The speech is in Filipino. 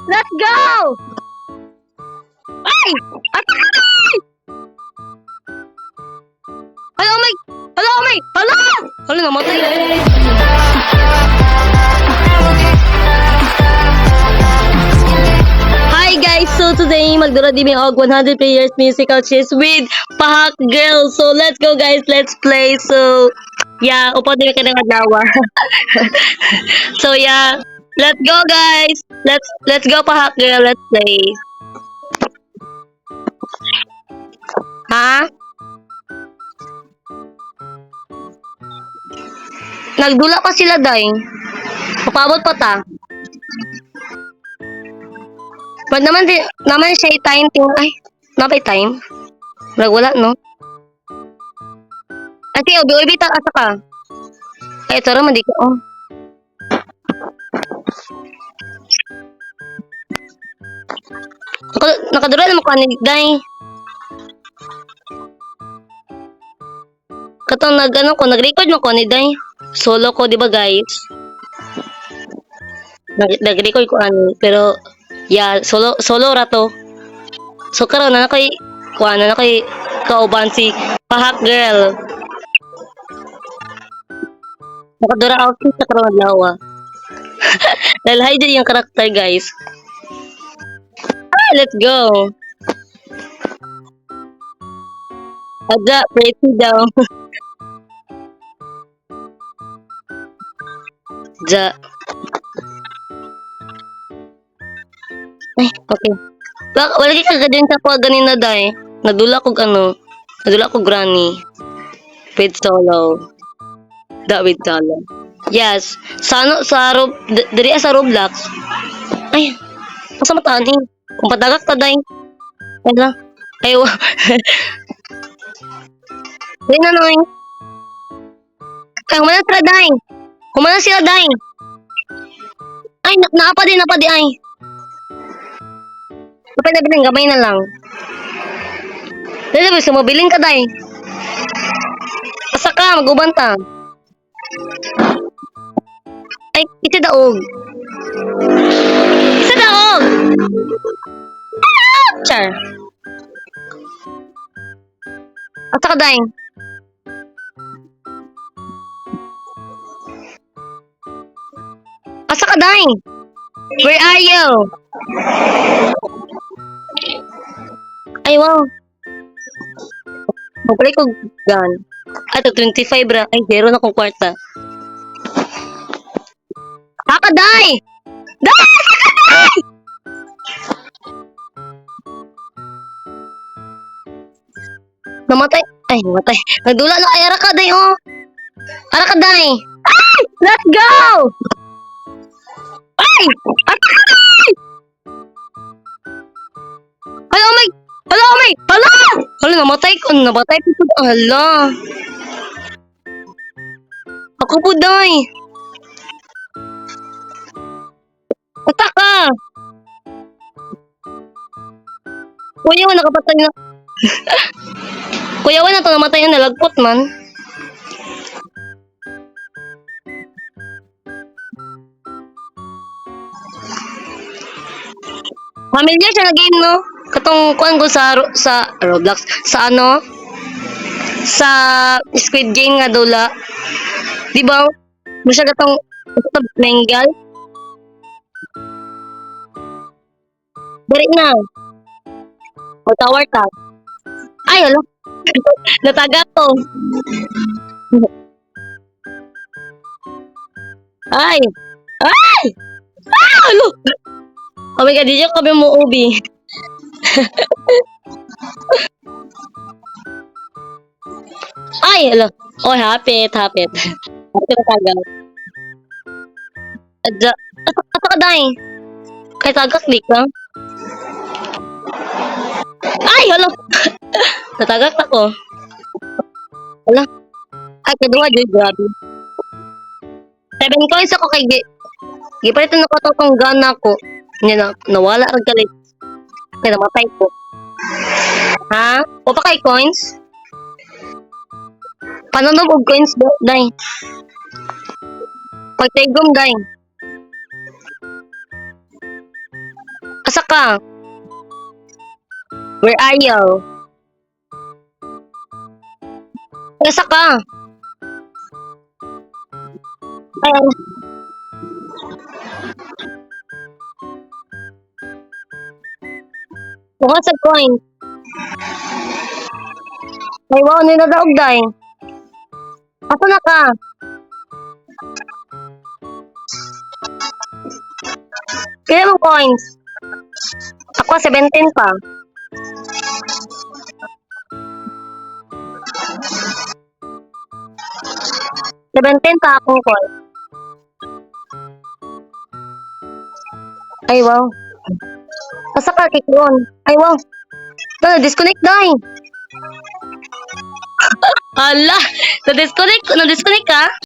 Let's go! Ay! Asa ka na? Hello, may! Hello, may! Hello! Hello, namatay. Hi guys! So today, magdura di may og 100 players musical chess with Pahak Girl. So let's go guys, let's play. So yeah, upo din ka ng adlaw. So yeah, let's go guys. Let's go Pahak Girl, let's play. Ha? Nagdula pa sila day. Papabot pa ta. Ba't naman siya time ting ay, napay time? Wala no? Ate, obi ta asa ka. Ay, tara man di ko. Oh. Nakadura naman ko ani day. Katong nag-record mo ko ni day. Solo ko, di ba guys? Nag-record ko ani, pero yeah, solo ra to. So karon na koy kauban si Pahak Girl. Nakadura outfit sa karon adlaw. Dahil high din yung karakter guys. Let's go. Aga, pretty daw. Ja. Ay, okay. Wala ka kagadin sa ko ganina day. Nadula ko granny. With solo. With solo. Yes. Diri sa Roblox. Ay, asa matani? Kung patagak ta day. Ay lang. Ay, Ay na noy. Ay, humana sila day. Ay, naapa di ay. Kapag nabiling, gamay na lang. Dali, gusto mo, biling ka, day. Asa ka, mag-uban ta. Ay, iti daog. Isa daog! Char. Asa ka, day. Asa ka, day. Where are you? Ay, wow. Magbalik ko gun. Ato, 25 ra. Ay, 0 na kong kwarta. Haka, day! Day! Day! Namatay. Ay, namatay. Nagdula na. Ay, ara ka, day, oh. Ara ka, day. Ay! Let's go! Ay! Ara ka, day! Hello, my! Hello, my! Hello! Hello, namatay ko. Namatay ko. Hala. Ako po, day. Ata ka. Kuya, wala nakapatay na. Kuya, wala ito namatay na nalagpot man. Familiar siya na game, no? Katong kuan ko sa Roblox. Sa ano? Sa Squid Game nga dula. Di ba? Mo siya katong Bengal. Dari na. O tower ta. Ay, hala. Nataga ko. Ay. Ay! Ah, alo. Oh my god, di joke kami mo ubi. Ay, hala. Oh, hapit. Hapit na tagal. Adja. Asa ka, day? Kay tagak di ka? Ay, hala. Natagak ako. Hala. Ay, kadunga, joy, grabe. 7 coins ako kay Gipalitan na ko itong gun ako. Nawala ang galit. Kaya namatay ko. Ha? O pa kay coins? Pananom og coins ba? Day. Pagtaigom, day. ka? Where are you? Asa ka? Ay, kuha sa coin. Ay, wow, niladaog day. Asa na ka? Kaya mo coins? Ako, 17 pa. 17 pa akong coin. Ay, wow. Asa ka, kikron? Ay, wow. Disconnect day. Ala, na-disconnect ka?